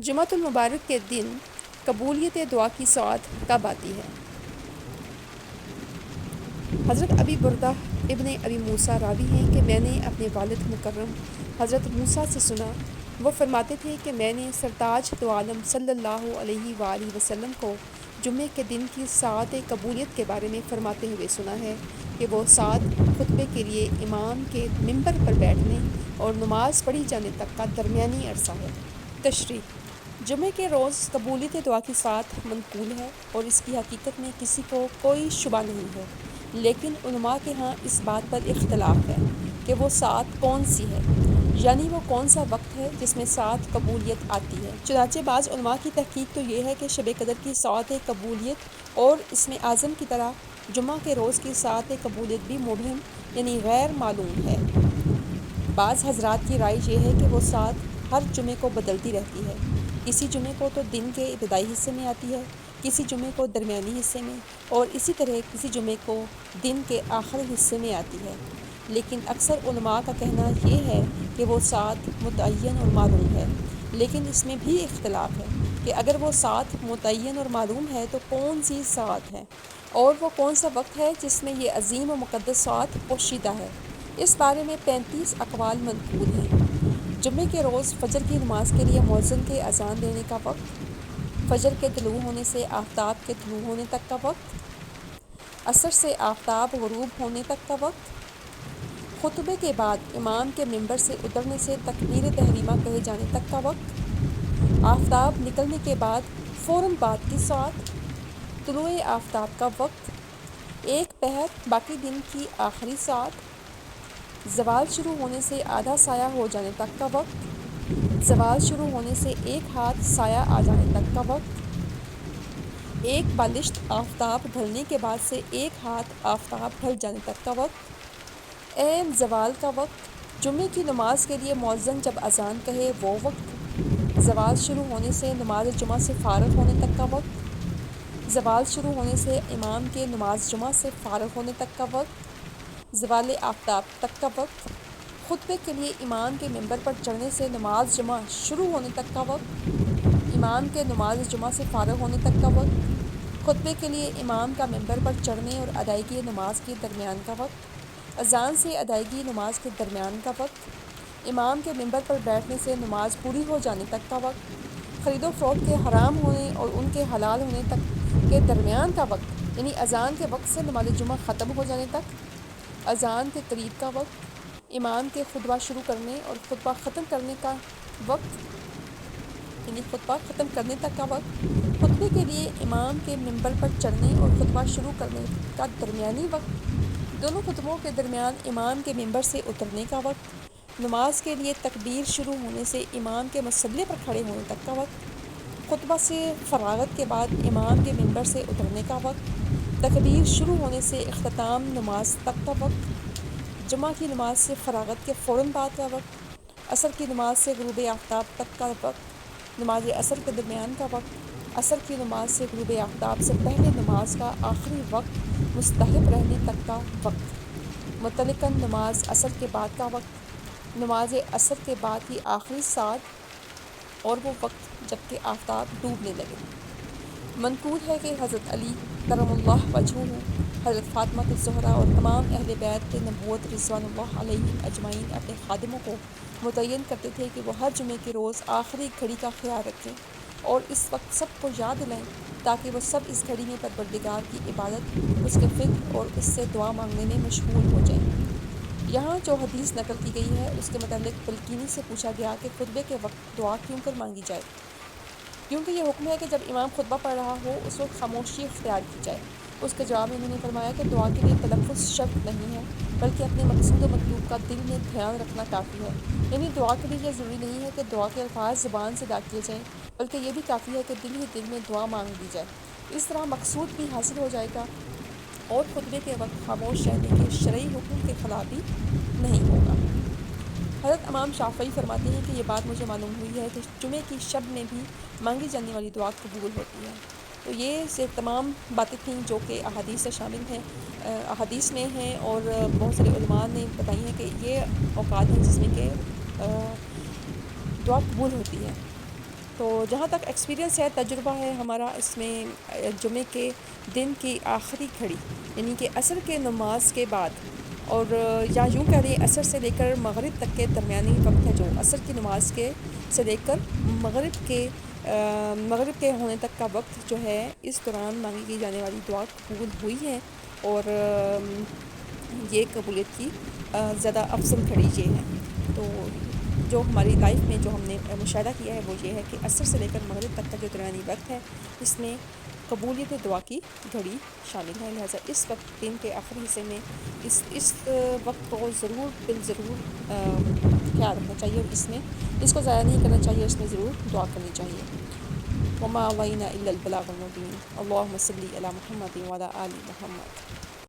جمعۃ المبارک کے دن قبولیت دعا کی ساعت کب آتی ہے؟ حضرت ابی بردہ ابن ابی موسیٰ راوی ہیں کہ میں نے اپنے والد مکرم حضرت موسیٰ سے سنا، وہ فرماتے تھے کہ میں نے سرتاج دو عالم صلی اللہ علیہ وآلہ وسلم کو جمعے کے دن کی ساعت قبولیت کے بارے میں فرماتے ہوئے سنا ہے کہ وہ ساعت خطبے کے لیے امام کے منبر پر بیٹھنے اور نماز پڑھی جانے تک کا درمیانی عرصہ ہے۔ تشریح: جمعے کے روز قبولیت دعا کی ساعت منقول ہے اور اس کی حقیقت میں کسی کو کوئی شبہ نہیں ہے، لیکن علماء کے ہاں اس بات پر اختلاف ہے کہ وہ ساعت کون سی ہے، یعنی وہ کون سا وقت ہے جس میں ساعت قبولیت آتی ہے۔ چنانچہ بعض علماء کی تحقیق تو یہ ہے کہ شب قدر کی ساعت قبولیت اور اسم اعظم کی طرح جمعہ کے روز کی ساعت قبولیت بھی مبہم یعنی غیر معلوم ہے۔ بعض حضرات کی رائے یہ ہے کہ وہ ساعت ہر جمعے کو بدلتی رہتی ہے، کسی جمعے کو تو دن کے ابتدائی حصے میں آتی ہے، کسی جمعے کو درمیانی حصے میں، اور اسی طرح کسی جمعے کو دن کے آخری حصے میں آتی ہے۔ لیکن اکثر علماء کا کہنا یہ ہے کہ وہ ساعت متعین اور معلوم ہے، لیکن اس میں بھی اختلاف ہے کہ اگر وہ ساعت متعین اور معلوم ہے تو کون سی ساعت ہے، اور وہ کون سا وقت ہے جس میں یہ عظیم و مقدس ساعت پوشیدہ ہے۔ اس بارے میں 35 اقوال منقول ہیں۔ جمعے کے روز فجر کی نماز کے لیے مؤذن کے اذان دینے کا وقت، فجر کے طلوع ہونے سے آفتاب کے طلوع ہونے تک کا وقت، عصر سے آفتاب غروب ہونے تک کا وقت، خطبے کے بعد امام کے منبر سے اترنے سے تکبیر تحریمہ کہے جانے تک کا وقت، آفتاب نکلنے کے بعد فوراً بعد کی ساعت، طلوع آفتاب کا وقت، ایک پہر باقی دن کی آخری ساعت، زوال شروع ہونے سے آدھا سایہ ہو جانے تک کا وقت، زوال شروع ہونے سے ایک ہاتھ سایہ آ جانے تک کا وقت، ایک بالشت آفتاب ڈھلنے کے بعد سے ایک ہاتھ آفتاب ڈھل جانے تک کا وقت، عین زوال کا وقت، جمعے کی نماز کے لیے مؤذن جب اذان کہے وہ وقت، زوال شروع ہونے سے نماز جمعہ سے فارغ ہونے تک کا وقت، زوال شروع ہونے سے امام کے نماز جمعہ سے فارغ ہونے تک کا وقت، زوال آفتاب تک کا وقت، خطبے کے لیے امام کے منبر پر چڑھنے سے نماز جمعہ شروع ہونے تک کا وقت، امام کے نماز جمعہ سے فارغ ہونے تک کا وقت، خطبے کے لیے امام کا منبر پر چڑھنے اور ادائیگی نماز کے درمیان کا وقت، اذان سے ادائیگی نماز کے درمیان کا وقت، امام کے منبر پر بیٹھنے سے نماز پوری ہو جانے تک کا وقت، خرید و فروخت کے حرام ہونے اور ان کے حلال ہونے تک کے درمیان کا وقت یعنی اذان کے وقت سے نماز جمعہ ختم ہو جانے تک، اذان کے قریب کا وقت، امام کے خطبہ شروع کرنے اور خطبہ ختم کرنے کا وقت یعنی خطبہ ختم کرنے تک کا وقت، خطبے کے لیے امام کے منبر پر چڑھنے اور خطبہ شروع کرنے کا درمیانی وقت، دونوں خطبوں کے درمیان امام کے منبر سے اترنے کا وقت، نماز کے لیے تکبیر شروع ہونے سے امام کے مصلی پر کھڑے ہونے تک کا وقت، خطبہ سے فراغت کے بعد امام کے منبر سے اترنے کا وقت، تکبیر شروع ہونے سے اختتام نماز تک کا وقت، جمعہ کی نماز سے فراغت کے فوراً بعد کا وقت، عصر کی نماز سے غروب آفتاب تک کا وقت، نماز عصر کے درمیان کا وقت، عصر کی نماز سے غروب آفتاب سے پہلے نماز کا آخری وقت مستحب رہنے تک کا وقت، مطلقاً نماز عصر کے بعد کا وقت، نماز عصر کے بعد کی آخری ساعت اور وہ وقت جب کہ آفتاب ڈوبنے لگے۔ منقول ہے کہ حضرت علی کرم اللہ وجہہ، حضرت فاطمہ الزہرا اور تمام اہل بیت نبوت رضوان اللہ علیہم اجمعین اپنے خادموں کو متعین کرتے تھے کہ وہ ہر جمعے کے روز آخری گھڑی کا خیال رکھیں اور اس وقت سب کو یاد دلائیں تاکہ وہ سب اس گھڑی میں پروردگار کی عبادت، اس کے فکر اور اس سے دعا مانگنے میں مشغول ہو جائیں۔ یہاں جو حدیث نقل کی گئی ہے اس کے متعلق بلقینی سے پوچھا گیا کہ خطبے کے وقت دعا کیوں کر مانگی جائے، کیونکہ یہ حکم ہے کہ جب امام خطبہ پڑھ رہا ہو اس وقت خاموشی اختیار کی جائے۔ اس کے جواب میں انہوں نے فرمایا کہ دعا کے لیے تلفظ شرط نہیں ہے، بلکہ اپنے مقصود و مطلوب کا دل میں دھیان رکھنا کافی ہے، یعنی دعا کے لیے یہ ضروری نہیں ہے کہ دعا کے الفاظ زبان سے ادا کیے جائیں، بلکہ یہ بھی کافی ہے کہ دل ہی دل میں دعا مانگ دی جائے، اس طرح مقصود بھی حاصل ہو جائے گا اور خطبے کے وقت خاموش رہنے کے شرعی حکم کے خلاف بھی نہیں ہوگا۔ حضرت امام شافعی فرماتے ہیں کہ یہ بات مجھے معلوم ہوئی ہے کہ جمعے کی شب میں بھی مانگی جانے والی دعا قبول ہوتی ہے۔ تو یہ سے تمام باتیں تھیں جو کہ احادیث سے شامل ہیں، احادیث میں ہیں، اور بہت سارے علماء نے بتائی ہیں کہ یہ اوقات ہیں جس میں کہ دعا قبول ہوتی ہے۔ تو جہاں تک ایکسپیرینس ہے، تجربہ ہے ہمارا، اس میں جمعے کے دن کی آخری گھڑی یعنی کہ عصر کے نماز کے بعد، اور یا یوں کہہ لیں عصر سے لے کر مغرب تک کے درمیانی وقت ہے، جو عصر کی نماز کے سے لے کر مغرب کے ہونے تک کا وقت جو ہے، اس دوران مانگی جانے والی دعا قبول ہوئی ہے، اور یہ قبولیت کی زیادہ افضل گھڑی یہ ہے۔ تو جو ہماری لائف میں جو ہم نے مشاہدہ کیا ہے وہ یہ ہے کہ عصر سے لے کر مغرب تک کا جو درمیانی وقت ہے، اس میں قبولیت دعا کی گھڑی شامل ہے، لہٰذا اس وقت دن کے آخری حصے میں اس وقت کو ضرور بالضرور خیال رکھنا چاہیے، اور اس کو ضائع نہیں کرنا چاہیے، اس میں ضرور دعا کرنی چاہیے۔ وما علینا الا البلاغ المبین، اللہم صلی علی محمد وعلی آل محمد۔